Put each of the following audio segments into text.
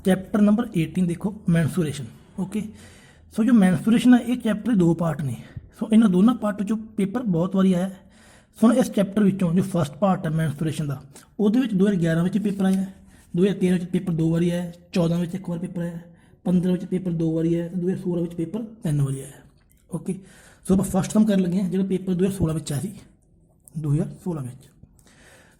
Chapter number 18 देखो mensuration. Okay, सो जो mensuration है ये चैप्टर दो पार्ट ने। सो इन्होंने दोनों पार्ट जो पेपर बहुत बारी आया। सो इस चैप्टर विचों जो फस्ट पार्ट है मैंसुरेशन का, वो 2011 में पेपर आया, 2013 में पेपर दो बारी आया, 14 में एक बार पेपर आया, 15 में पेपर दो बारी आया, 2016 में पेपर 3 बारी आया। ओके, सो आप फस्ट हम कर लगे हैं जो पेपर 2016 में आया, 2016 में।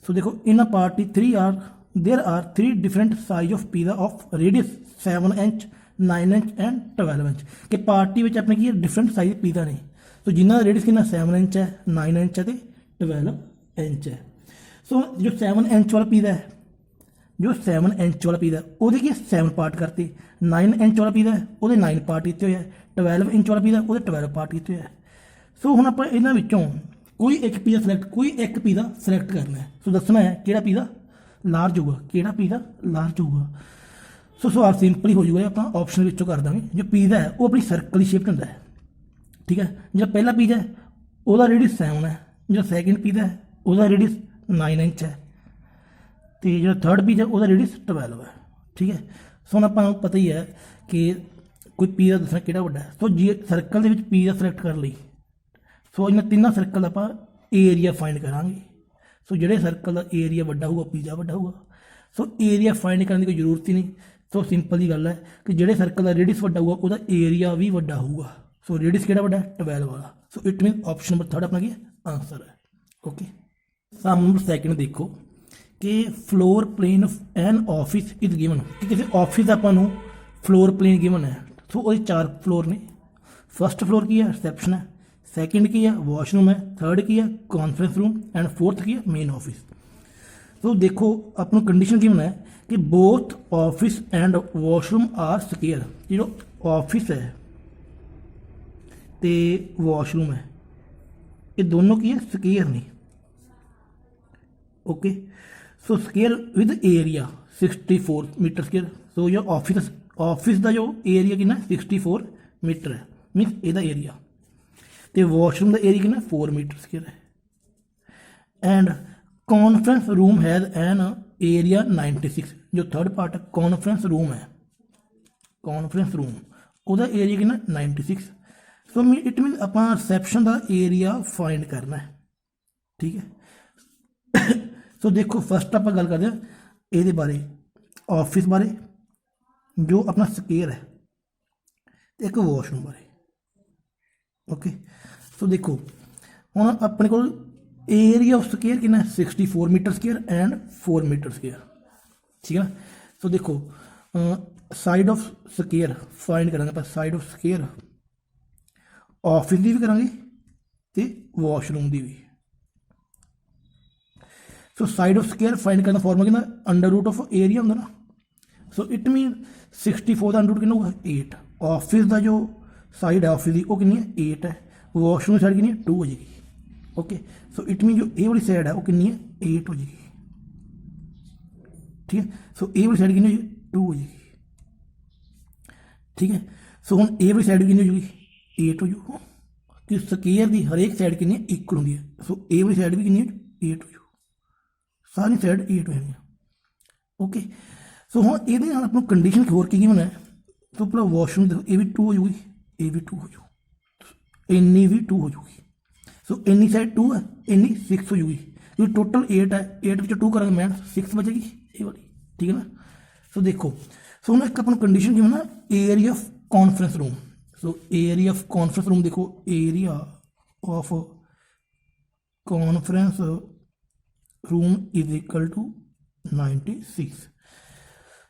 सो देखो in party 3 are there are 3 different size of pizza of radius 7 inch 9 inch and 12 inch कि पार्टी में अपने की डिफरेंट साइज पिज़्ज़ा ने। तो जिन्होंने रेडियस कि 7 इंच है, 9 इंच है, तो 12 इंच है। सो जो 7 इंच वाला पिज़्ज़ा है, जो 7 इंच वाला पिज़्ज़ा वो 7 पार्ट करते, 9 इंच वाला पिज़्ज़ा है वो 9 पार्ट किए हुए हैं, 12 इंच वाला पिज़्ज़ा वो 12 पार्ट किए हुए हैं। सो हुण आपां इन्हां विचों कोई एक पिज़्ज़ा सिलेक्ट, कोई एक पिज़्ज़ा सिलेक्ट करना है। सो दसना है किहड़ा पिज़्ज़ा लार्ज होगा, किहड़ा पिज़्ज़ा लार्ज होगा। सो सवाल सिंपल ही हो जाएगा, आप ऑप्शन विचों कर देंगे। जो पिज़्ज़ा है वो अपनी सर्कल की शेप होंदा है, ठीक है। जो पहला पिज़्ज़ा है वह रेडियस 7 है, जो सैकेंड पिज़्ज़ा है वह रेडियस 9 इंच है, तो जो थर्ड पिज़्ज़ा वह रेडियस 12 है, ठीक है। सो हुण आपां पता ही है कि कोई पिज़्ज़ा दसना किहड़ा वड्डा है। सो जी सर्कल दे विच पिज़्ज़ा सिलेक्ट कर लई, सो इन तीनों सर्कल आप एरिया फाइंड करांगे। सो जो सर्कल का एरिया वड्डा होगा पिज़्ज़ा वड्डा होगा। सो एरिया फाइंड करने की कोई जरूरत ही नहीं। सो सिंपल जी गल है कि जो सर्कल का रेडियस वड्डा होगा उसका एरिया भी वड्डा होगा। सो रेडियस किहड़ा वड्डा है 12 वाला। सो इट मीन ऑप्शन नंबर 3 अपना की आंसर है। ओके, सम नंबर 2 देखो कि floor plan of an office is given कि किसी ऑफिस का आपां नूं फ्लोर प्लेन गिवन है। सो वो 4 फ्लोर ने। फस्ट फ्लोर की है रिसैप्शन है, सैकेंड की है वॉशरूम है, थर्ड की है कॉन्फ्रेंस रूम एंड फोर्थ की है मेन ऑफिस। तो देखो अपनी कंडीशन गिवन है कि both office and washroom are square. जो ऑफिस है तो वॉशरूम है ये दोनों की है स्क्वेयर नहीं। Okay, so square with area 64 metre square. So जो ऑफिस का जो एरिया कितना 64 मीटर है, मीनस यदा एरिया, तो वॉशरूम का एरिया कितना 4 मीटर स्क्वेयर है। And conference room has an area 96। जो थर्ड पार्ट है कॉन्फ्रेंस रूम है, कॉन्फ्रेंस रूम उसका एरिया कितना 96। सो इट मीन अपना रिसैप्शन का एरिया फाइंड करना है, ठीक है। सो देखो फस्ट आप गल करते हैं ये बारे ऑफिस बारे जो अपना स्क्वेयर है, एक वॉशरूम बारे। ओके, सो देखो हम अपने को एरिया ऑफ स्क्वेयर कितना 64 metre square and 4 metre square, ठीक है ना। सो देखो साइड ऑफ स्क्वेयर फाइंड करेंगे आप, साइड ऑफ स्क्वेयर ऑफिस की भी करेंगे तो वॉशरूम की भी। So side of square find करना फॉर्मूला कितना अंडर रूट ऑफ एरिया होंगे ना। सो इट मीन 64 का अंडर रूट कितना होगा 8। ऑफिस का जो साइड है ऑफिस की वो कितनी है 8 है, वॉशरूम की साइड कितनी है 2 हो जाएगी। ओके, सो इट मीन जो ए वाली साइड है वो कितनी है 8 हो जाएगी, ठीक है। सो ए वाली साइड कितनी हो जाएगी 2 हो जाएगी, ठीक है। सो हम ए वाली साइड कितनी हो जाएगी 8 हो जाएगी कि स्क्वेयर की हर एक साइड कितनी इक्वल होंगी है। सो ए वाली साइड भी कितनी 8 हो जाएगी, सारी साइड 8 हो जाएगी। ओके, सो हम ये अपनी कंडीशन होर की गिवन है। तो अपना वॉशरूम देखो ये भी 2 हो जाएगी, ये भी 2 हो जाएगी, इन्नी भी 2 हो जाएगी। सो इन्नी साइड 2 है, इन्नी 6 हो जाएगी क्योंकि टोटल 8 है, 8 में 2 करेंगे मैन 6 बचेगी ये वाली, ठीक है ना। सो देखो सो हम एक अपना कंडीशन की ना area of conference room. So area of conference room देखो area of conference room is equal to 96।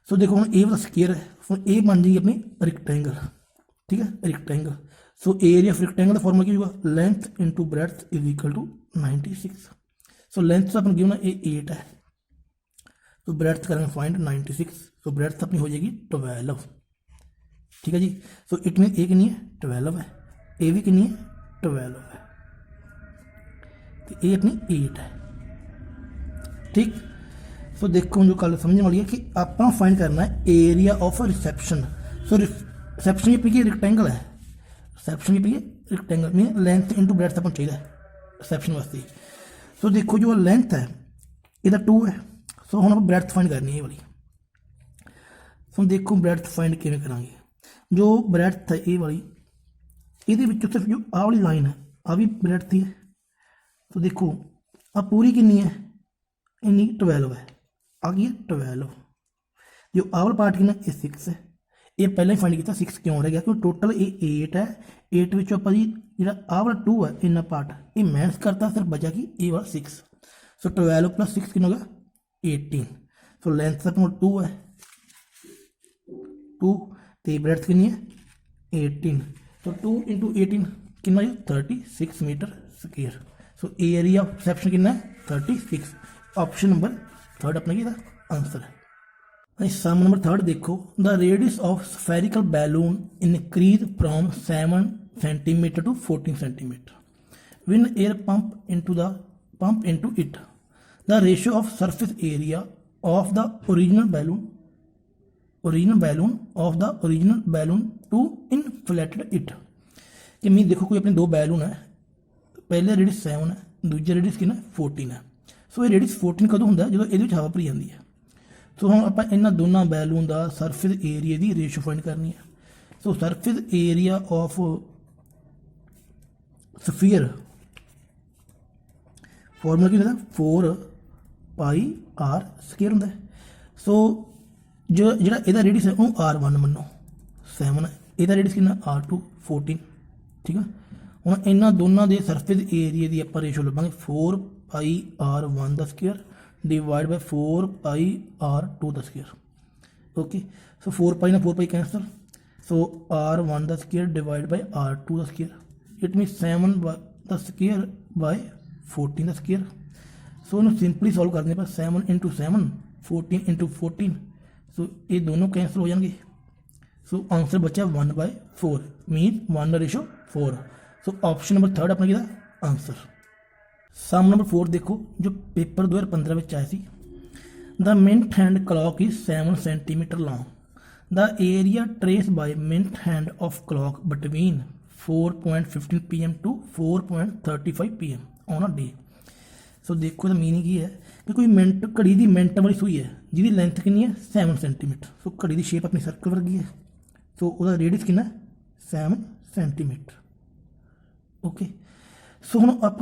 So देखो हम ए वाला स्क्वेयर है, फिर ए बन जाएगी अपनी रेक्टेंगल, ठीक है rectangle. So area of rectangle का फॉर्मूला क्या होगा length into breadth is equal to 96। So length अपने गिवन है 8 है, तो ब्रेड्थ करेंगे फाइंड 96। सो ब्रेड्थ अपनी हो जाएगी 12, ठीक है जी। सो इट मीन ए कितनी है 12 है, ए भी कितनी है 12 है, तो ए अपनी 8 है, ठीक। सो देखो जो गल समझने वाली है कि आप फाइंड करना है area of reception. So reception अपनी की रेक्टेंगल है, रिसैप्शन की rectangle mean length into breadth अपन चाहिए रिसैप्शन वास्ते। सो देखो जो लेंथ है यदा 2 है, सो हम आप ब्रेड्थ फाइंड करनी है ये वाली। ਸੋ ਦੇਖੋ ਬ੍ਰੈਡਥ ਫਾਈਂਡ ਕਿਵੇਂ ਕਰਾਂਗੇ। ਜੋ ਬ੍ਰੈਡਥ ਹੈ ਇਹ ਵਾਲੀ, ਇਹਦੇ ਵਿੱਚੋਂ ਸਿਰਫ ਜੋ ਆਹ ਵਾਲੀ ਲਾਈਨ ਹੈ ਆ ਵੀ ਬ੍ਰੈਡਥ ਹੀ ਹੈ। ਸੋ ਦੇਖੋ ਆ ਪੂਰੀ ਕਿੰਨੀ ਹੈ, ਇੰਨੀ 12 ਹੈ, ਆ ਗਈ ਹੈ 12। ਜੋ ਆਹ ਵਾਲਾ ਪਾਰਟ ਕਿੰਨਾ, ਇਹ 6 ਹੈ। ਇਹ ਪਹਿਲਾਂ ਹੀ ਫਾਈਂਡ ਕੀਤਾ 6 ਕਿਉਂ ਰਹਿ ਗਿਆ, ਕਿਉਂਕਿ ਟੋਟਲ ਇਹ 8 ਹੈ। 8 ਵਿੱਚੋਂ ਆਪਾਂ ਜੀ ਜਿਹੜਾ ਆਹ ਵਾਲਾ 2 ਹੈ ਇੰਨਾ ਪਾਰਟ ਇਹ ਮਾਈਨਸ ਕਰਤਾ, ਸਿਰਫ ਬਚਿਆ ਕਿ ਇਹ ਵਾਲਾ 6। ਸੋ 12 + 6 ਕਿੰਨਾ ਹੋਗਾ 18। ਸੋ ਲੈਂਥ ਤਾਂ ਕੋਲ 2 ਹੈ 2 ਤੇ ਬ੍ਰੈਡਥ ਕਿੰਨੀ ਹੈ 18। ਸੋ 2 × 18 ਕਿੰਨਾ ਜੀ 36 metre square. So area of section ਕਿੰਨਾ 36। ਆਪਸ਼ਨ ਨੰਬਰ 3 ਆਪਣਾ ਕੀ ਦਾ ਆਂਸਰ ਹੈ। ਸਮ ਨੰਬਰ 3 ਦੇਖੋ, the radius of spherical balloon increase from 7 cm to 14 cm when air pump into it. The ratio of surface area of the original balloon of the original balloon to inflated it. कि mean देखो कोई अपने दो balloon है, पहले radius 7 है, दूजे radius कितना 14 है। सो ये रेडियस 14 कदों होंदा है, जो ये हवा भरी जाती है। सो हम आप इन्होंने दोनों बैलून का सरफेस एरिया की रेशो फाइंड करनी है। सो surface area of sphere formula की होता है 4πr² होंगे। सो जो जो रेडियस है वो R1 मनो 7 है, यदा रेडियस कि R2 14। ठीक है, हम इन्होंने दोनों के सरफेस एरिया की आप रेशो लभांगे 4πr1² divide by 4πr2²। Okay, so 4π ना 4π cancel, so r1² divide by r2²। It mean 7² by 14²। So इन्हें सिंपली सॉल्व करने पर 7 × 7 14 × 14। सो ये दोनों कैंसल हो जाएंगे। सो आंसर बचा 1/4 मीन 1/4। सो ऑप्शन नंबर 3 अपना किया आंसर। सम नंबर 4 देखो, जो पेपर 2015 में आया सी। The minute hand clock is 7 cm long. The area trace by minute hand of clock between 4.15 PM to 4.35 PM on a day. So देखो तो मीनिंग की है कि कोई मिनट घड़ी की मिनट वाली सूई है जिसकी लेंथ कितनी है 7 cm। सो घड़ी की शेप अपनी सर्कल वर्गी है। सो उसका रेडियस कितना 7 cm। ओके, सो हम आप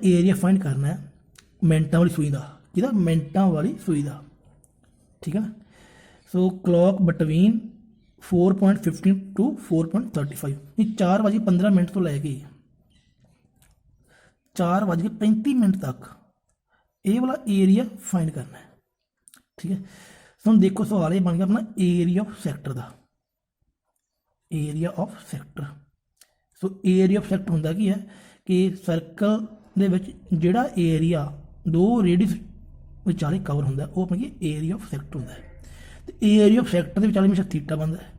एरिया फाइंड करना है मिनटा वाली सूई का, कि मिनटा वाली सूई का। ठीक है ना। सो क्लॉक बिटवीन 4.15 to 4.35, 4:15 तो लैके 4:35 तक ये वाला एरिया फाइंड करना है। ठीक है, सो हम देखो सवाल ये बन गया अपना एरिया ऑफ सैक्टर का। Area of sector, so area of sector होंदा की है कि सर्कल दे विच जिहड़ा एरिया दो रेडियस विचाले कवर होंदा है, वो अपना एरिया ऑफ सैक्टर होंदा है। तो एरिया ऑफ सैक्टर के विचाले हमेशा थीटा बनता है,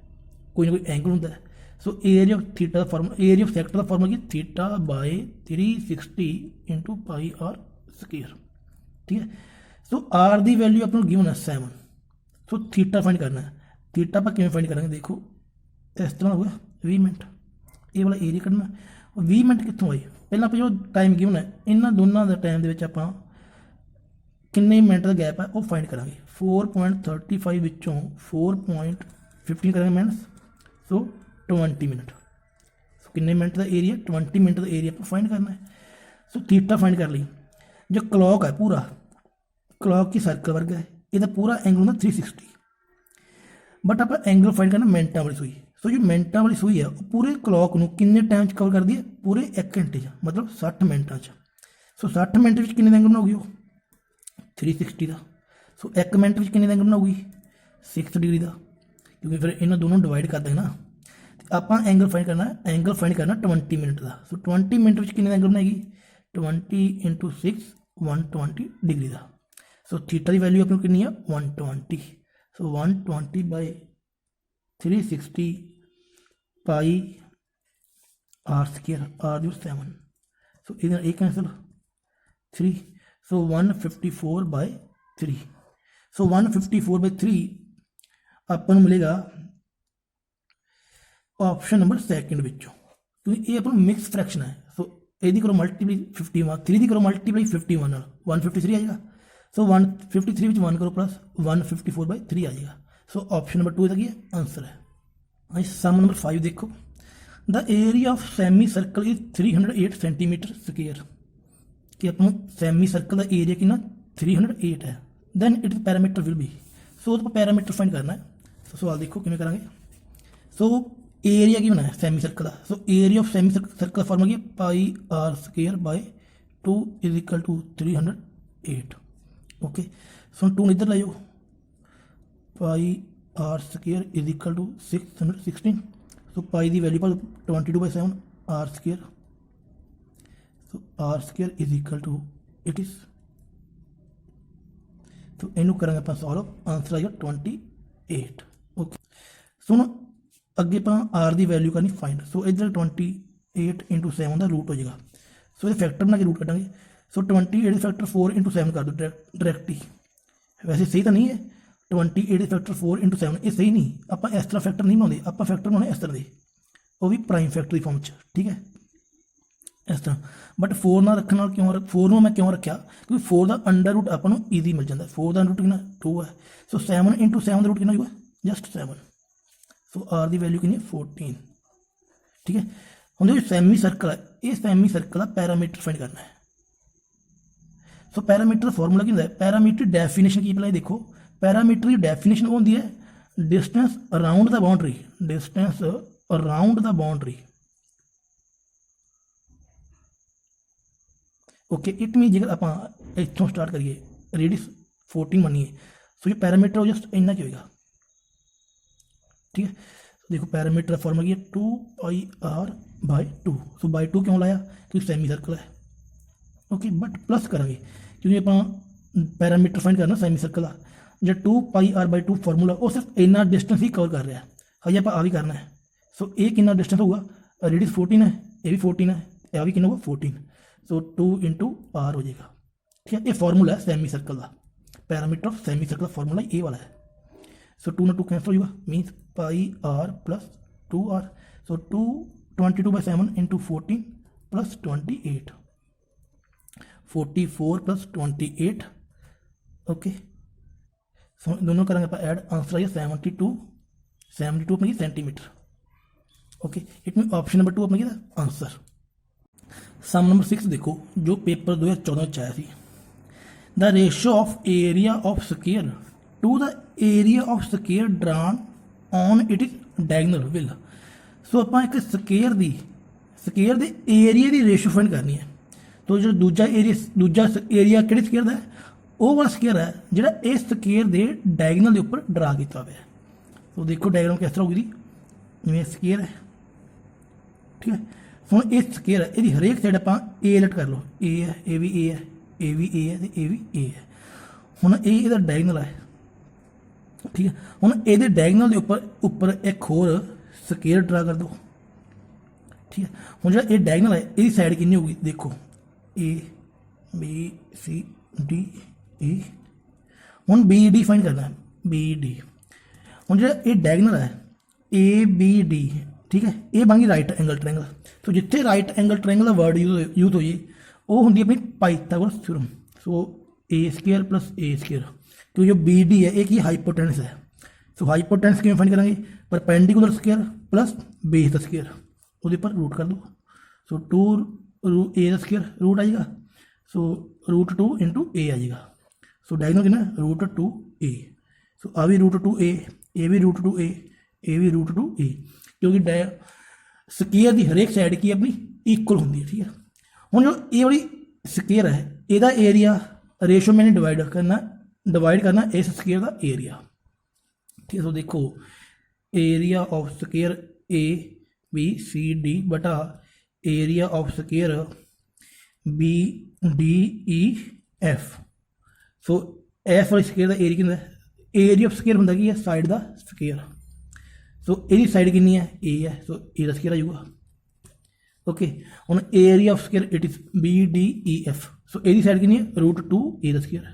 कोई ना कोई एंगल होंदा है। सो एरिया ऑफ थीटा का फार्मूला, एरिया ऑफ सैक्टर का फार्मूला की θ/360 × πr²। ठीक है, सो आर की वैल्यू अपने गिवन है 7। सो थीटा फाइंड करना है। थीटा आप किमें फाइंड करेंगे, देखो इस तरह होगा 20 मिनट, ये वाला एरिया कढ़ना। 20 मिनट कितों आई, पहले आप जो टाइम गिवन है इन्होंने दोनों के टाइम के आप किन्ने मिनट का गैप है वो फाइंड करा। 4.35 विचों 4.15 करेंगे माइनस, सो 20 मिनट। सो किन्ने मिनट का एरिया 20 मिनट का एरिया आप फाइंड करना है। सो थीटा फाइंड कर ली। जो क्लॉक है पूरा क्लॉक की सर्कल वर्ग है, यदा पूरा एंगल होंगे 360, बट आप एंगल फाइंड करना मिनटा वाली सूई। सो जो मिनटा वाली सूई है पूरे क्लॉक को किन्ने टाइम कवर कर दी है, पूरे 1 घंटे मतलब 60 मिनटा। सो 60 मिनट में किन्ने एंगल बनाऊगी वो 360 का। सो 1 मिनट में किन्ने एंगल बनाऊगी 6 डिग्री का, क्योंकि फिर इन्होंने दोनों डिवाइड कर देना। आप एंगल फाइंड करना, एंगल फाइंड करना 20 मिनट का। सो 20 मिनट में किन्ने एंगल बनाएगी 20 × 6 120 डिग्री का। सो थीटा की वैल्यू अपनी कितनी है 120। सो 120/360 πr², r 7। सो इधर एक कैंसिल 3, सो 154/3। सो 154/3 अपन मिलेगा ऑप्शन नंबर 2 विचों, क्योंकि ये अपन मिक्स फ्रैक्शन है। सो यदि करो मल्टीप्लाई 51, 3 की करो मल्टीप्लाई 51 153 आ जाएगा। सो 153 में 1 करो प्लस 154/3 आ जाएगा। सो ऑप्शन नंबर 2 इसका की है आंसर है। हाँ, सम नंबर 5 देखो, the area of semi circle is 308 centimetre square, कि अपना सैमी सर्कल का एरिया कितना 308 है, then it parameter will be, so तो पैरामीटर फाइंड करना है। सो सवाल देखो किमें करेंगे। सो एरिया की बनाया सैमी सर्कल का, so area of semi circle का फॉर्मूला की pi r square by 2 is equal to 308। Okay, so 2 इधर लाइयो, pi r square is equal to 616, so pi की वैल्यू पर 22/7 r square, so r square is equal to 80। तो इनू करेंगे आप सॉल्व, आंसर आएगा 28। ओके, सो हम अगे आप आर की वैल्यू करनी फाइंड, सो इधर 28 × 7 का रूट हो जाएगा, सो ये फैक्टर बना के रूट कटांगे। सो 28 फैक्टर 4 × 7 कर दो डायरैक्ट ही, वैसे सही तो नहीं है 28 फैक्टर 4 × 7, ये सही नहीं, आप इस तरह फैक्टर नहीं बनाते, आप फैक्टर बनाने इस तरह के, वो भी प्राइम फैक्टर की फॉर्म च, ठीक है इस तरह। बट 4 ना रखने क्यों 4 मैं क्यों रखा, क्योंकि 4 का अंडर रूट अपन ईजी मिल जाता है, 4 का अंडर रूट कितना 2 है, सो 7 × 7 का रूट कितना होगा जस्ट 7, सो आर की वैल्यू कितनी 14। ठीक है, हम जो सैमी सर्कल है, ये सैमी सर्कल का पैरामीटर फाइंड करना है। सो पैरामीटर फॉर्मूला की है, पैरामीटर डेफिनेशन की पहले देखो, पैरामीटर की डेफिनेशन वो होती है distance around the boundary, distance around the boundary. Okay, it mean जेकर आप इतों स्टार्ट करिए रेडियस 14 मनीए, सो ये पैरामीटर जस्ट इन्ना की होगा। ठीक है, देखो पैरामीटर फॉर्मूला की है 2πr/2, सो बाय 2 क्यों लाया, क्योंकि सैमी सर्कल है। ओके, बट प्लस करेंगे क्योंकि आप पैरामीटर फाइंड करना सैमी सर्कल का, जो 2πr/2 फॉर्मूला वो सिर्फ इन्ना डिस्टेंस ही कवर कर रहा है, हजे आप आ भी करना है। सो एक कितना डिस्टेंस होगा, रेडियस 14 है, ये भी 14 है, यह भी कितना होगा 14, सो 2 × r हो जाएगा। ठीक है, ये फॉर्मूला है सैमी सर्कल का, पैरामीटर ऑफ सैमी सर्कल का फॉर्मूला ये वाला है। सो 2 × 2 कैंसिल हो जाएगा, मीन्स πr + 2r, सो 22/7 × 14 + 28, 44 + 28। ओके, सो दोनों करेंगे आप ऐड, आंसर आएगा 72 अपने centimetre. Okay, it mean option number 2 अपने आंसर। सम नंबर 6 देखो, जो पेपर 2014 आया सी, the ratio of area of square to the area of square drawn on it is diagonal will. So आप एक स्क्वेयर के एरिया की रेशो फाइंड करनी है। तो जो दूजा एरिया किहड़े स्क्वेयर का है, वो वाला स्क्वेयर है जिहड़ा इस स्क्वेयर के डायगनल के उपर ड्रा किया हुआ है। तो देखो डायग्राम किस तरह होगी, जिवें स्क्वेयर है। ठीक है, हम ये स्क्वेयर है, ये हरेक साइड आप ए अलर्ट कर लो, ए है, ए भी ए है, ए भी ए है, ए भी ए है। हम ये डायगनल है। ठीक है, हम ये डायगनल के उपर एक होर स्क्वेयर ड्रा कर दो। ठीक है, हम जो ये डायगनल है, ये साइड कितनी होगी देखो, ए बी सी डी ए, हम बी डी फाइंड करना है, बी डी। हम जो ये डायगनल है ए बी डी, ठीक है, ये बन गई राइट एंगल ट्रायंगल। तो जिथे राइट एंगल ट्रायंगल का वर्ड यूज हो जाए वो होंगी अपनी पाइथागोरस थ्योरम। सो ए स्क्वेयर + ए स्क्वेयर, क्योंकि जो बी डी है एक ही हाइपोटेनस है। सो हाइपोटेनस किमें फाइंड करेंगे, perpendicular square plus base the square, वो पर रूट कर दो। सो 2 ए द स्क्वेयर रूट आएगा, सो √2 × ए आ जाएगा। सो डायगनल कितना √2a, सो आ भी √2a, ए भी √2a, ए भी √2a, क्योंकि स्क्वेयर की हरेक साइड की अपनी इक्वल होंगी है। ठीक है, हम जो ये वाली स्क्वेयर है, यदा एरिया रेशो मैंने डिवाइड करना इस स्क्वेयर का एरिया। ठीक है, तो देखो area of square A B C D बटा area of square B D E F. So F वाली स्क्वेयर का एरिया कितना है, एरिया ऑफ स्क्वेयर होंगे की है साइड का स्क्वेयर। सो ये साइड कितनी है, ए है, सो ए का स्क्वेयर आ जाऊगा। ओके, हम area of square it is B D E F, so A side कितनी है √2 ए का स्क्वेयर।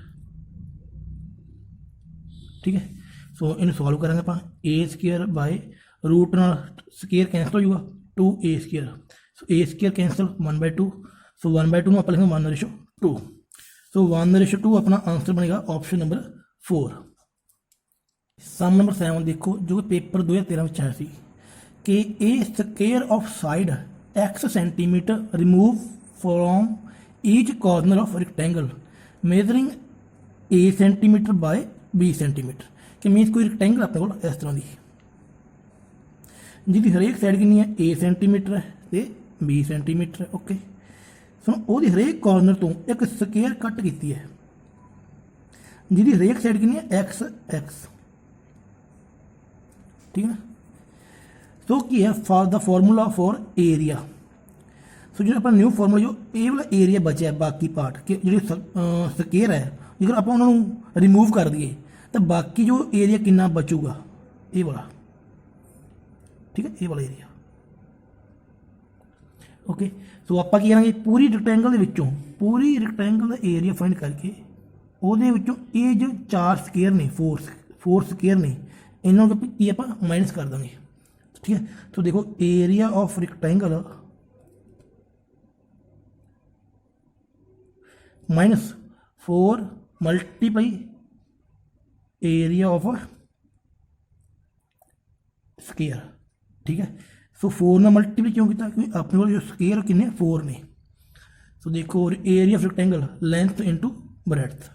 ठीक है, सो इन सॉल्व करेंगे आप, ए स्क्वेयर बाय रूट नाल स्क्वेयर कैंसल हो जाऊगा 2a स्क्वेयर। सो ए स्क्वेयर कैंसल 1/2, सो 1/2 आप लिखेंगे 1/2। सो 1/2 अपना आंसर बनेगा ऑप्शन नंबर 4। ਸਮ ਨੰਬਰ 7 ਦੇਖੋ, ਜੋ ਕਿ ਪੇਪਰ 2013 ਵਿੱਚ ਆਇਆ ਸੀ ਕਿ a square of side x centimetre remove from each corner of rectangle measuring a centimetre by b centimetre, ਕਿ ਮੀਨਸ ਕੋਈ ਰੈਕਟੈਂਗਲ ਆਪਣੇ ਕੋਲ ਇਸ ਤਰ੍ਹਾਂ ਦੀ ਜਿਹਦੀ ਹਰੇਕ ਸਾਈਡ ਕਿੰਨੀ ਹੈ a ਸੈਂਟੀਮੀਟਰ ਹੈ ਤੇ b ਸੈਂਟੀਮੀਟਰ ਹੈ। ਓਕੇ, ਸੋ ਉਹਦੀ ਹਰੇਕ ਕਾਰਨਰ ਤੋਂ ਇੱਕ ਸਕੇਅਰ ਕੱਟ ਕੀਤੀ ਹੈ ਜਿਹਦੀ ਹਰੇਕ ਸਾਈਡ ਕਿੰਨੀ ਹੈ x, ਠੀਕ ਹੈ ਨਾ। ਸੋ ਕੀ ਹੈ ਫਾਰ ਦਾ ਫਾਰਮੂਲਾ ਫॉर ਏਰੀਆ। ਸੋ ਜਿਹੜਾ ਆਪਣਾ ਨਿਊ ਫਾਰਮੂਲਾ ਜੋ ਇਹ ਵਾਲਾ ਏਰੀਆ ਬਚਿਆ ਬਾਕੀ ਪਾਰਟ ਕਿ ਜਿਹੜੀ ਸਕੇਅਰ ਹੈ, ਜੇਕਰ ਆਪਾਂ ਉਹਨਾਂ ਨੂੰ ਰਿਮੂਵ ਕਰ ਦਈਏ ਤਾਂ ਬਾਕੀ ਜੋ ਏਰੀਆ ਕਿੰਨਾ ਬਚੂਗਾ, ਇਹ ਵਾਲਾ, ਠੀਕ ਹੈ, ਇਹ ਵਾਲਾ ਏਰੀਆ। ਓਕੇ, ਸੋ ਆਪਾਂ ਕੀ ਕਰਾਂਗੇ, ਪੂਰੀ ਰੈਕਟੈਂਗਲ ਦੇ ਵਿੱਚੋਂ ਪੂਰੀ ਰੈਕਟੈਂਗਲ ਦਾ ਏਰੀਆ ਫਾਈਂਡ ਕਰਕੇ ਉਹਦੇ ਵਿੱਚੋਂ ਇਹ ਜੋ 4 ਸਕੇਅਰ ਨੇ 4 ਸਕੇਅਰ ਨੇ ਇਹਨਾਂ ਨੂੰ ਕੀ ਆਪਾਂ ਮਾਈਨਸ ਕਰ ਦਾਂਗੇ, ਠੀਕ ਹੈ। ਸੋ ਦੇਖੋ area of rectangle minus 4 multiply area of square, ठीक है। सो 4 ना मल्टीप्लाई क्यों किया, क्योंकि अपने को जो स्केयर किन्ने 4 ने। सो देखो area of rectangle length into breadth,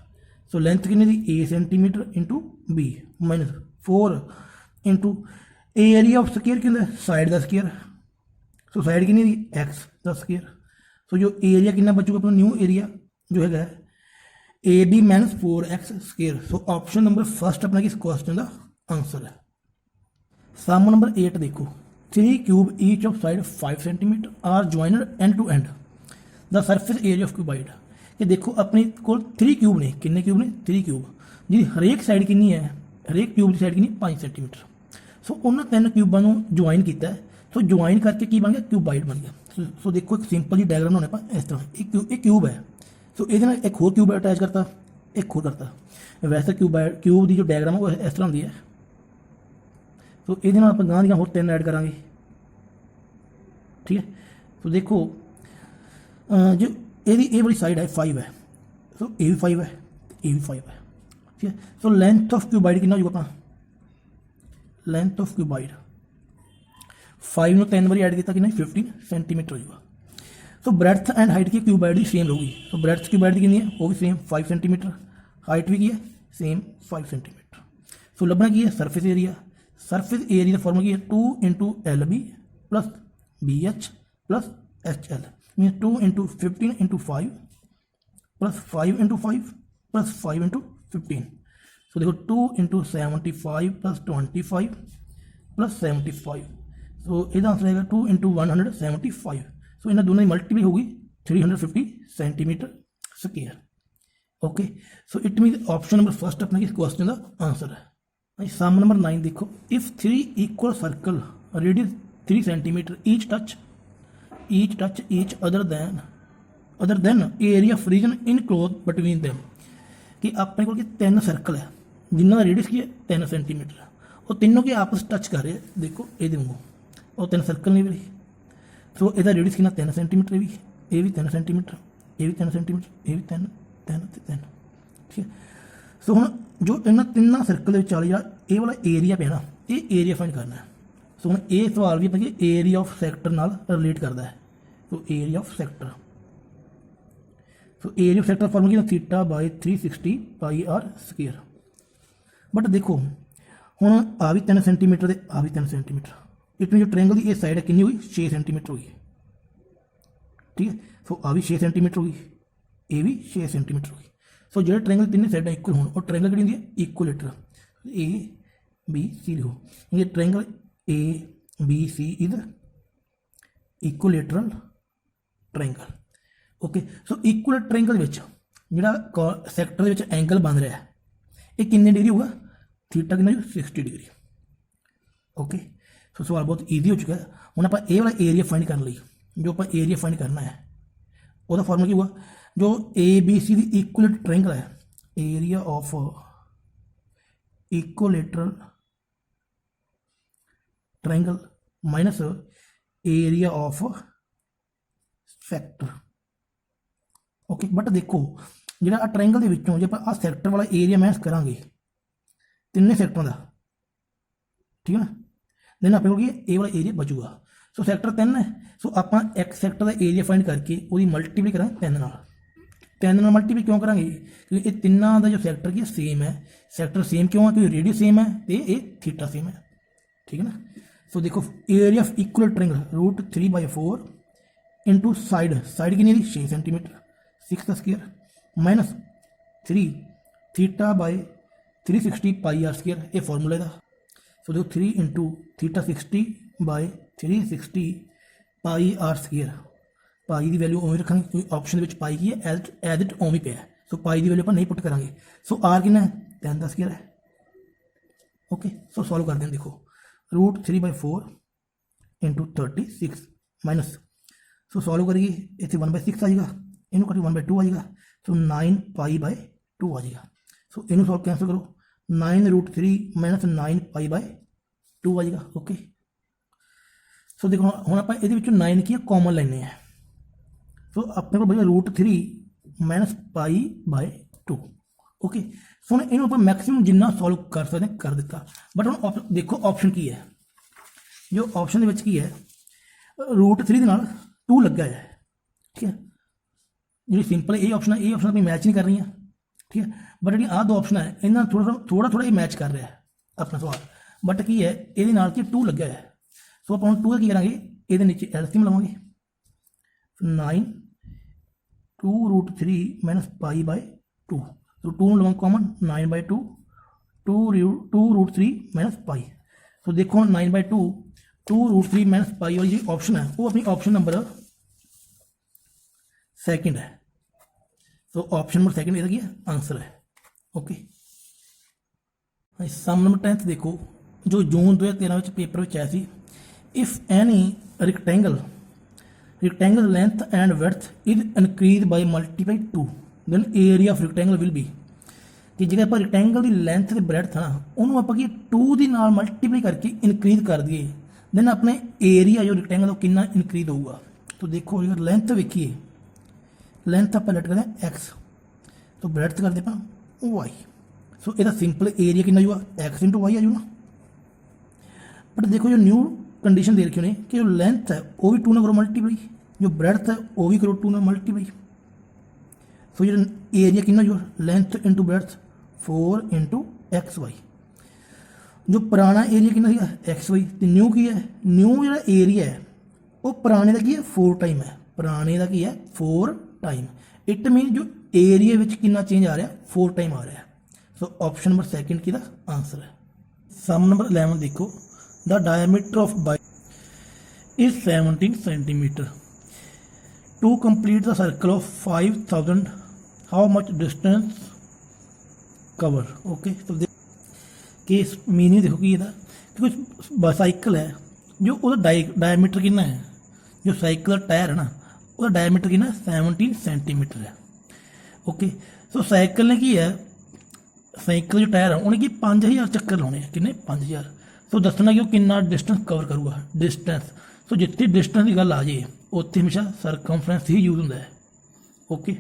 so length किन्ने दी a centimetre into b minus 4 into area of square किन्ने साइड का स्केयर, सो साइड किन्नी दी x का स्केयर। सो जो एरिया किन्ना बचूगा अपना न्यू एरिया जो है A B minus 4x square. So option number first अपना किस क्वेश्चन का आंसर है। सम नंबर 8 देखो, 3 cube each of side 5 centimetre are joined end to end the surface area of cuboid. कि देखो अपने को 3 क्यूब ने, किन्ने क्यूब ने 3 क्यूब, जी हरेक साइड किन्नी है, हरेक क्यूब की साइड किन्नी 5 सेंटीमीटर। सो उन्होंने 3 क्यूबों को ज्वाइन किया, सो ज्वाइन करके की बन गया क्यूबाइड बन गया। सो देखो एक सिंपल जी डायग्राम बनाने पर इस तरह एक क्यूब है, सो ये एक होर क्यूब अटैच करता, एक होर करता। वैसे क्यूब की जो डायग्राम है वो इस तरह होती है। सो ये आप गां दियाँ होर 3 ऐड करांगे, ठीक है। तो देखो जो ये वाली साइड है 5 है, सो ये भी 5 है, ये भी 5 है, ठीक है। सो लेंथ ऑफ क्यूबाइड कितना होगा, लेंथ ऑफ क्यूबाइड 5 में 10 बारी ऐड किया कि 15 सेंटीमीटर होगा। सो ब्रेड्थ एंड हाइट की क्यूबाइड भी सेम होगी। तो ब्रेड्थ क्यूबाइड की कितनी है, वो भी सेम 5 सेंटीमीटर, हाइट भी की है सेम 5 सेंटीमीटर। सो लभना की है सरफेस एरिया, सरफेस एरिया का फॉर्मूला की है 2 into L B plus B H plus H L, mean 2 into 15 into 5 plus 5 into 5 plus 5 into 15। So देखो 2 इंटू 75 प्लस 25 प्लस 75, सो इसका आंसर आएगा 2 इंटू 175। सो इन्हें दोनों की मल्टीप्लाई होगी 350 centimetre square. Okay, so it mean option number first अपना इस question का आंसर है। सम नंबर 9 देखो, if 3 equal circle radius 3 centimetre each touch each other then area of region enclose between them. कि अपने को 3 सर्कल है जिन्हों का रेडियस की है 3 सेंटीमीटर, और तीनों के आपस टच कर रहे हैं। देखो ये दूंगो और 3 सर्कल नहीं भी, सो इसका रेडियस कितना 3 सेंटीमीटर, ये भी 3 सेंटीमीटर, ये भी 3 सेंटीमीटर, ये भी 3 3 3, ठीक है। सो हम जो इन्होंने 3 सर्कल वाले ये वाला एरिया पे ना, ये एरिया फाइंड करना है। सो हम ये सवाल भी अपने एरिया ऑफ सैक्टर नाल रिलेट करता है। तो area of sector, so area of sector formula की theta by 360 pi r square. But देखो हुण आ भी 3 सेंटीमीटर आ भी 3 सेंटीमीटर, इट मीन जो ट्रायंगल की ये साइड है कितनी हुई 6 सेंटीमीटर हुई, ठीक है। सो आ भी 6 सेंटीमीटर होगी, ये भी 6 सेंटीमीटर होगी। सो जो ट्रायंगल 3 साइड इक्वल हो, और ट्रायंगल की इक्वलेटर ए बी सी लिखो, ये triangle A B C is equilateral triangle. Okay, so equal triangle जो सैक्टर एंगल बन रहा है ये कितने डिग्री होगा, थीटा कितना 60 डिग्री। ओके, सो सवाल बहुत ईजी हो चुका है। हम आप ये वाला एरिया फाइंड करने लिए जो आप एरिया फाइंड करना है वह फॉर्मूला की होगा, जो ए बी सी की इक्वल ट्रायंगल है, area of equilateral triangle minus area of sector. Okay, but देखो जो ट्रायंगल के जो आ सैक्टर वाला एरिया माइनस करांगे 3 सैक्टरों का, ठीक है ना। देन अपने को ये वाला एरिया बचूगा। सो सैक्टर 3 है, सो आप एक सैक्टर का एरिया फाइंड करके वो मल्टीप्लाई करें 3 नाल। 3 नाल मल्टीप्लाई क्यों करेंगे, क्योंकि ये तिना का जो सैक्टर की सेम है। सैक्टर सेम क्यों है, क्योंकि रेडियस सेम है तो ये थीटा सेम है, ठीक है ना। सो देखो area of equal triangle √3/4 into side कितनी थी 6 सेंटीमीटर 6 का स्क्वायर माइनस 3 θ/360 πr², ये फॉर्मूले का। सो देखो 3 इंटू θ 60/360 πr²। पाई की वैल्यू उवें रखेंगे क्योंकि ऑप्शन में पाई की है एज इट उवें पे है। सो पाई की वैल्यू अपन नहीं पुट करेंगे। सो आर कितना है 10 का स्क्वायर है। ओके, सो सॉल्व करते हैं। देखो √3/4 इंटू 36 माइनस, सो सॉल्व करिए इतने 1/6 आ जाएगा, इनू करिए 1/2 आ जाएगा। सो 9π/2 आ जाएगा। सो इनू सॉल्व कैंसिल करो 9√3 माइनस 9π/2 आ जाएगा। ओके, सो देखो हम आप ये 9 की कॉमन लेने हैं। सो अपने को भैया √3 माइनस π/2। ओके, सो हम इन्हों मैक्सीमम जिन्ना सॉल्व कर सकते हैं कर दिता। बट हम देखो ऑप्शन की है, जो ऑप्शन की है √3 के नाल 2 लगा है, ठीक है। जी सिंपल ये ऑप्शन है, ये ऑप्शन अपनी मैच नहीं कर रही है, ठीक है। बट जी आ 2 ऑप्शन है इन्होंने थोड़ा ये मैच कर रहा है अपना सवाल। बट की है ये 2 लगा है। सो आप 2 की करेंगे ये नीचे एलसीएम लवेंगे 9 2√3 माइनस π/2। तो 2 लवेंगे कॉमन 9/2 2√3 माइनस पाई। सो देखो 9/2 2√3 माइनस पाई वाली जो ऑप्शन है वो अपनी ऑप्शन नंबर सेकंड है। सो ऑप्शन नंबर सेकंड इसका क्या आंसर है। ओके, सम नंबर 10 देखो जो जून 2013 पेपर में आया सी। If any rectangle length and width is increased by multiply 2 then area of rectangle will be, कि जो आप rectangle की length ਤੇ breadth है ना उन्होंने आप 2 ਦੀ ਨਾਲ मल्टीप्लाई करके इंक्रीज कर दिए देन अपने एरिया जो rectangle कितना इंक्रीज होगा। तो देखो अगर लेंथ देखिए, लेंथ आप लेट करते हैं x, तो ब्रेड्थ करते हैं y। सो ਇਹਦਾ सिंपल एरिया कितना होगा x × y आ जाऊगा। बट देखो जो न्यू कंडीशन दे रखी उन्हें कि जो लेंथ है वो भी 2 ना करो मल्टीप्लाई, जो ब्रेड्थ है वो भी करो 2 ना मल्टीप्लाई। सो जो एरिया कितना जो लेंथ इंटू ब्रेड्थ 4 × xy। जो पुराना एरिया कितना xy तो न्यू की है, न्यू जो एरिया है वो पुराने का की है 4 टाइम है, पुराने का की है 4 टाइम। इट मीन जो एरिया में कितना चेंज आ रहा है 4 टाइम आ रहा है। सो ऑप्शन नंबर सेकंड की आंसर है। सम नंबर 11 देखो the diameter of bike is 17 centimetre to complete the circle of 5000 how much distance cover. Okay, तो कि मीनिंग देखो कि कुछ साइकिल है जो डायमीटर कितना है, जो साइकिल का टायर है ना वो डायमीटर कितना 17 सेंटीमीटर है। ओके, सो साइकिल ने की है, साइकिल जो टायर है उन्हें कि 5000 चक्कर लाने हैं, कितने 5000। सो दसना कि वो कितना डिस्टेंस कवर करूगा डिस्टेंस। सो जितनी डिस्टेंस की गल आ जाए उत्थे हमेशा सरकमफ्रेंस ही यूज होंगे। ओके,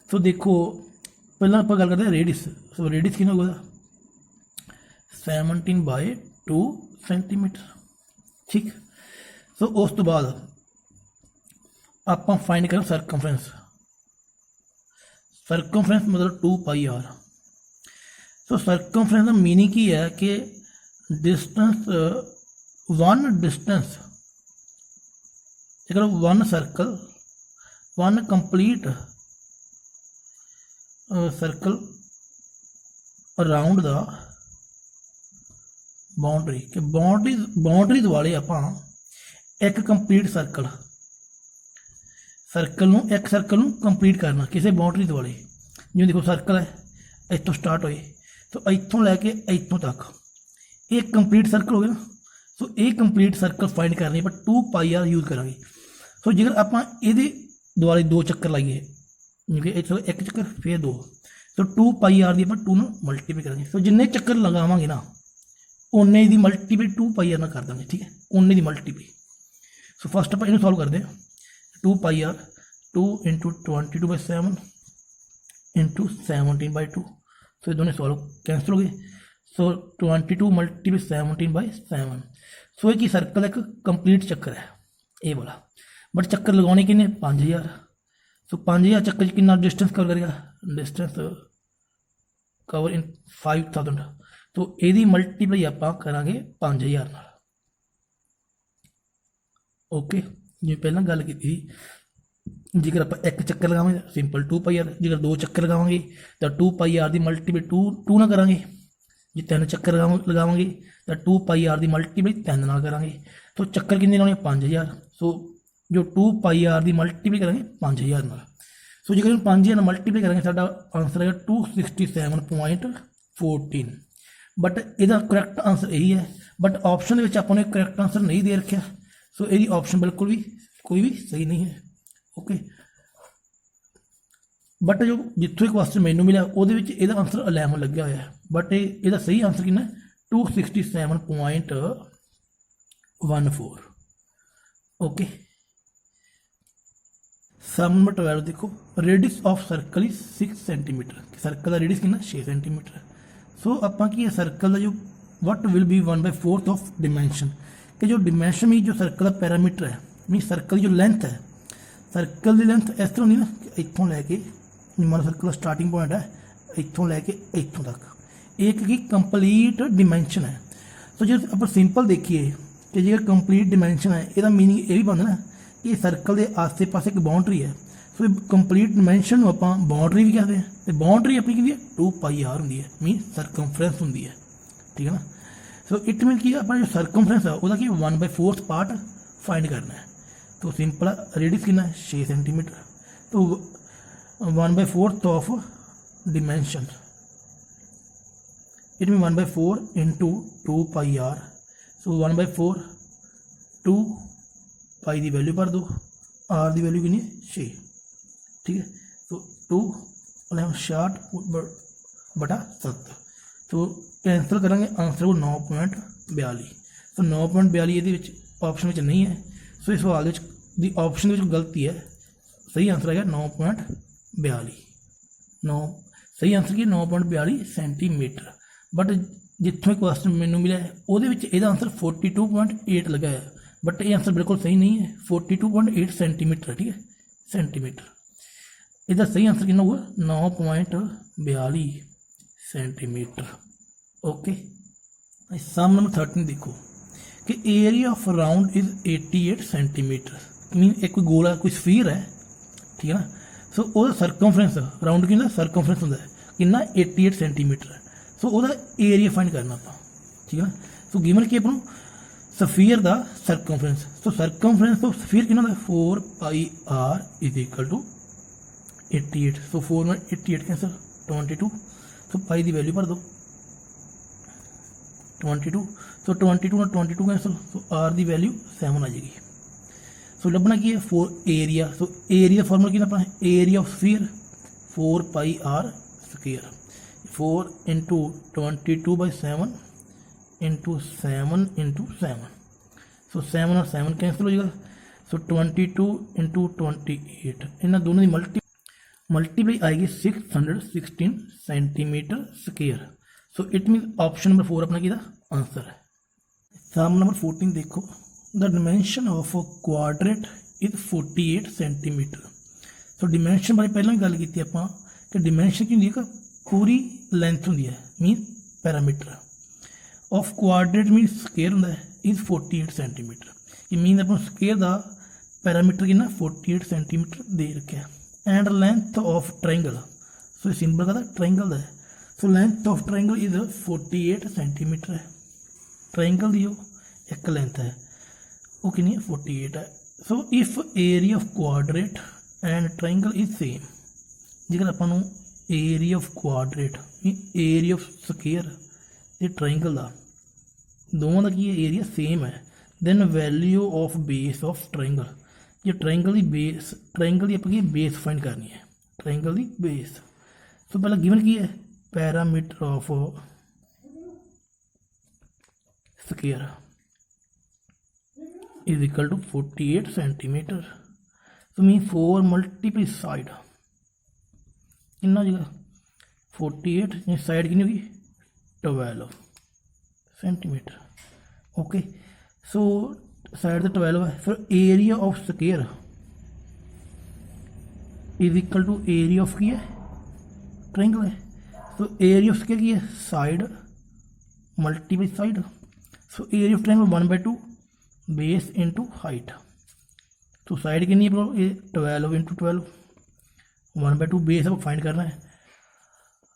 सो देखो पहला आप गल करते हैं रेडियस। सो रेडियस कितना होगा 17/2 सेंटीमीटर, ठीक। सो उस तो बाद आप फाइंड करें सरकमफ्रेंस। सरकमफ्रेंस मतलब 2πr। सो सरकमफ्रेंस का मीनिंग की है कि डिस्टेंस वन डिस्टेंस अगर one circle one complete circle around the boundary कि बाउंड्री दुआले आप एक कंप्लीट सर्कल एक सर्कल कंप्लीट करना किसी बाउंड्री दुआले। जिवें देखो सर्कल है इतों स्टार्ट होए तो इतों लैके इतों तक एक कंप्लीट सर्कल हो गया ना। सो ये कंप्लीट सर्कल फाइंड करनी पर 2πr यूज करेंगे। सो जेकर आप ये दुआले 2 चक्कर लाइए जिਵੇਂ इतों एक चक्कर फिर 2, तो 2πr की आप 2 ਨੂੰ मल्टीप्लाई करेंगे। सो जिन्ने चक्कर लगावे ना उन्ने की मल्टीप्लाई 2πr ना कर देंगे, ठीक है, उन्ने की मल्टीप्लाई। सो फस्ट आप इन्हें सॉल्व करते हैं 2πr 2 × 22/7 × 17/2। सो ये दोनों सॉल्व कैंसिल हो गए। सो 22 मल्टीप्लाई 17/7। सो एक सर्कल एक कंप्लीट चक्कर है ये वाला, बट चक्कर लगाने किन्ने 5000। सो 5000 चक्कर च कितना डिस्टेंस कवर करेगा, डिस्टेंस कवर इन 5000। तो यदि मल्टीप्लाई आप करांगे 5000 नाल। ओके, जिवें पहलां गल कीती, जेकर आप एक चक्कर लगावांगे सिंपल 2πr, जेकर 2 चक्कर लगावांगे तो 2πr की मल्टीप्लाई 2 ना करांगे, जे 3 चक्कर लगावांगे तो 2πr की मल्टीप्लाई 3 नाल करांगे। तो चक्कर कितने लाने 5000। सो जो 2πr की मल्टीप्लाई करांगे 5000 नाल। सो जेकर 5000 मल्टीप्लाई करांगे साडा आंसर है 267.14। बट इसका करैक्ट आंसर यही है, बट ऑप्शन के आपने करैक्ट आंसर नहीं दे रखा। सो यही ऑप्शन बिल्कुल भी कोई भी सही नहीं है। ओके, बट जो जितों एक क्वेश्चन मैनू मिला वो आंसर 11 लग्या हुआ है, बट ये सही आंसर कितना 267.14। ओके, सम नंबर 12 देखो, radius of circle is 6 centimetre. Circle का रेडियस कितना 6 सेंटीमीटर। सो आप सर्कल का जो what will be 1/4 of dimension, कि जो डिमेंशन मीन जो सर्कल का पैरामीटर है, मीन सर्कल की जो लेंथ है, सर्कल की लेंथ इस तरह होंगी ना, इतों लैके मान सर्कल का स्टार्टिंग पॉइंट है इतों लैके इतों तक एक की कंप्लीट डिमेंशन है। तो जो आप सिंपल देखिए कि जो कंप्लीट डिमेंशन है, यदा मीनिंग ये भी बनता ना कि सर्कल के आसे पास एक बाउंड्री है। सो कंप्लीट डिमेंशन आप बाउंड्री भी कहते हैं, तो बाउंड्री अपनी की 2πr होंगी है, मीन सरकमफ्रेंस होंगी है। ठीक है ना। सो इट मीन कि अपना जो सरकमफ्रेंस है वह 1/4 पार्ट फाइंड करना है। तो सिंपल रेडियस कितना 6 सेंटीमीटर। तो 1/4 of dimension it mean 1/4 into 2πr। सो 1/4 2π की वैल्यू भर दो, r की वैल्यू कितनी 6। ठीक है, तो 2/60/7। तो कैंसल करेंगे आंसर को 9.42। तो 9.42 ये ऑप्शन में नहीं है। सो इस सवाल की ऑप्शन गलती है, सही आंसर है 9.42। 9 सही आंसर की 9.42 सेंटीमीटर। बट जितों क्वेश्चन मैनू मिला है वो आंसर 42.8 लगा है, बट ये आंसर बिल्कुल सही नहीं है, 42.8 सेंटीमीटर है। ठीक है, सेंटीमीटर। इसका सही आंसर कितना होगा 9.42 सेंटीमीटर। ओके, सम नंबर 13 देखो कि area of round is 88 centimetre. Mean एक कोई गोला कोई स्फीयर है, ठीक है ना। सो वो सरकमफ्रेंस राउंड कि सरकमफ्रेंस होंगे कि 88 सेंटीमीटर। सो वो एरिया फाइंड करना आप। ठीक है ना। सो गिवन कि अपन स्फीयर का सरकमफ्रेंस, तो सरकमफ्रेंस तो स्फीयर कि 4πr इज इक्वल टू 88। सो 4 में 88 कैंसल 22। तो पाई की वैल्यू भर दो 22। सो 22 में 22 कैंसल, सो आर की वैल्यू 7 आ जाएगी। सो लभना की है 4 एरिया। सो एरिया फॉर्मूला कितना अपना area of sphere 4πr square 4 into 22/7 into 7 into 7। सो 7 और 7 कैंसिल हो जाएगा। सो 22 इंटू 28 इन्होंने दोनों की मल्टीप्लाई आएगी 616 centimetre square. So it mean option number 4 अपना किदा आंसर है। सम नंबर 14 देखो, the dimension of a quadrate is 48 centimetre. So dimension बारे पहले भी गल की आप कि डिमेंशन की होंगी पूरी लेंथ होंगी है, mean parameter of quadrate mean square होंगे इज 48 सेंटीमीटर। ये मीन आप स्केयर का पैरामीटर कि 48 सेंटीमीटर दे रखा। And length of triangle, so symbol का ट्रायंगल है। So length of triangle is 48 centimetre है। ट्रायंगल की एक लेंथ है वो कि 48 है। So if area of quadrate and triangle is same, जेकर अपन area of quadrate area of square ते ट्रायंगल का दोनों का की एरिया सेम है, then value of base of triangle. जो ट्रायंगल की बेस ट्रायंगल की अपनी बेस फाइंड करनी है, ट्रायंगल की बेस। सो पहला गिवन की है parameter of square is equal to 48 centimetre. तो मीन 4 मल्टीप्लाई साइड कितना हो जाएगा 48, साइड कितनी होगी 12 सेंटीमीटर। ओके, सो साइड तो 12 है, फिर area of square is equal to area of की है ट्रायंगल है। सो एरिया ऑफ स्केयर की है side multiply side. So area of triangle 1/2 base into height. तो साइड कितनी है ब्रो, ये 12 इंटू 12, 1/2 बेस अब फाइंड करना है।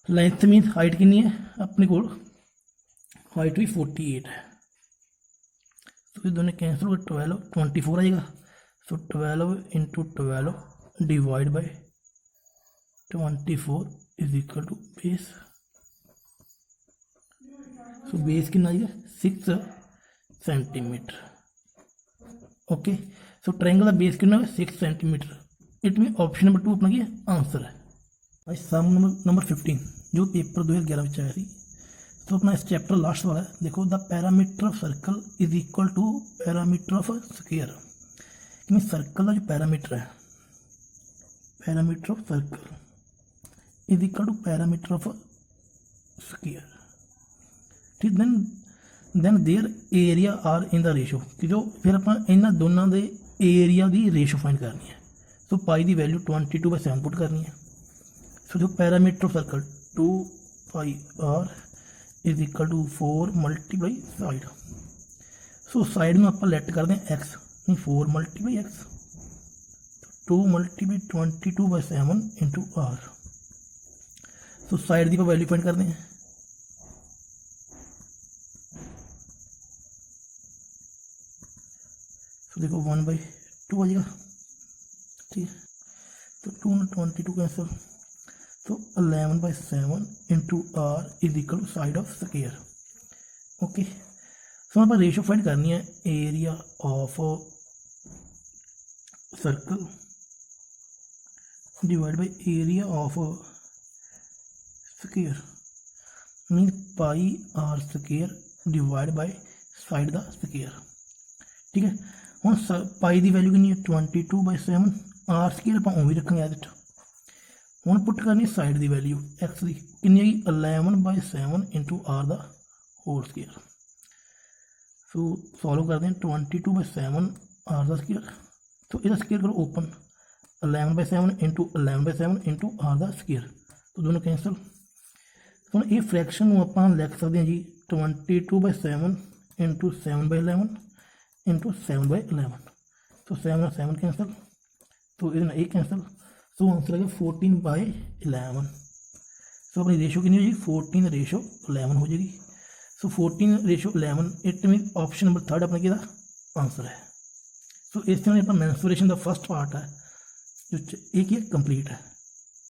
लेंथ मीन हाइट कितनी है अपने को, हाइट भी 48 है। तो ये दोनों कैंसिल हो, 12 24 आएगा। So 12 into 12 divide by 24 is equal to base. So base कितना आएगा 6 सेंटीमीटर। ओके, सो ट्रायंगल का बेस कितना है 6 centimetre. It mean option number 2 अपना क्या आंसर है। भाई सम नंबर 15 जो पेपर 2011 में आया थी। तो अपना इस चैप्टर लास्ट वाला है, देखो the parameter of circle is equal to parameter of square. कि सर्कल का जो पैरामीटर है, parameter of circle is equal to parameter of square. ठीक, then their area are in the ratio कि जो फिर अपन इन्होंने दोनों के एरिया की रेशो फाइंड करनी है। सो पाई की वैल्यू 22/7 पुट करनी है। सो जो parameter of circle 2πr is equal to 4 multiply side. So side में आप लेट करते हैं एक्स, नहीं 4 multiply x, 2 multiply 22/7 into r. So side की वैल्यू फाइंड करते हैं। तो देखो 1/2 आ जाएगा। ठीक है, तो 2 में 22 कैंसिल। तो 11/7 into r is equal to side of square. Okay, so आप रेशो फाइंड करनी है area of circle divide by area of square mean pi r square divide by side the square. ठीक है, हम पाई की वैल्यू कितनी है 22/7, आर स्क्वायर आप उवें रखेंगे एज। हम पुट करनी साइड की वैल्यू एक्स की कितनी है 11/7 into r the whole square. So solve करते हैं 22/7 आर द स्क्वायर। तो इसका स्क्वायर करो open 11/7 into 11/7 into r the square. तो दोनों कैंसल। हम ये फ्रैक्शन आप लिख सकते हैं जी 22/7 इंटू 7/11 इंटू 7/11। तो 7 और 7 कैंसल, तो ये एक कैंसल। सो आंसर है 14/11। सो अपनी रेशो कितनी हो जाएगी 14/11 हो जाएगी। सो 14/11 इट मीन ऑप्शन नंबर 3 अपना क्या आंसर है। सो इस तरह अपना मेंसुरेशन का फर्स्ट पार्ट है जो एक कंप्लीट है।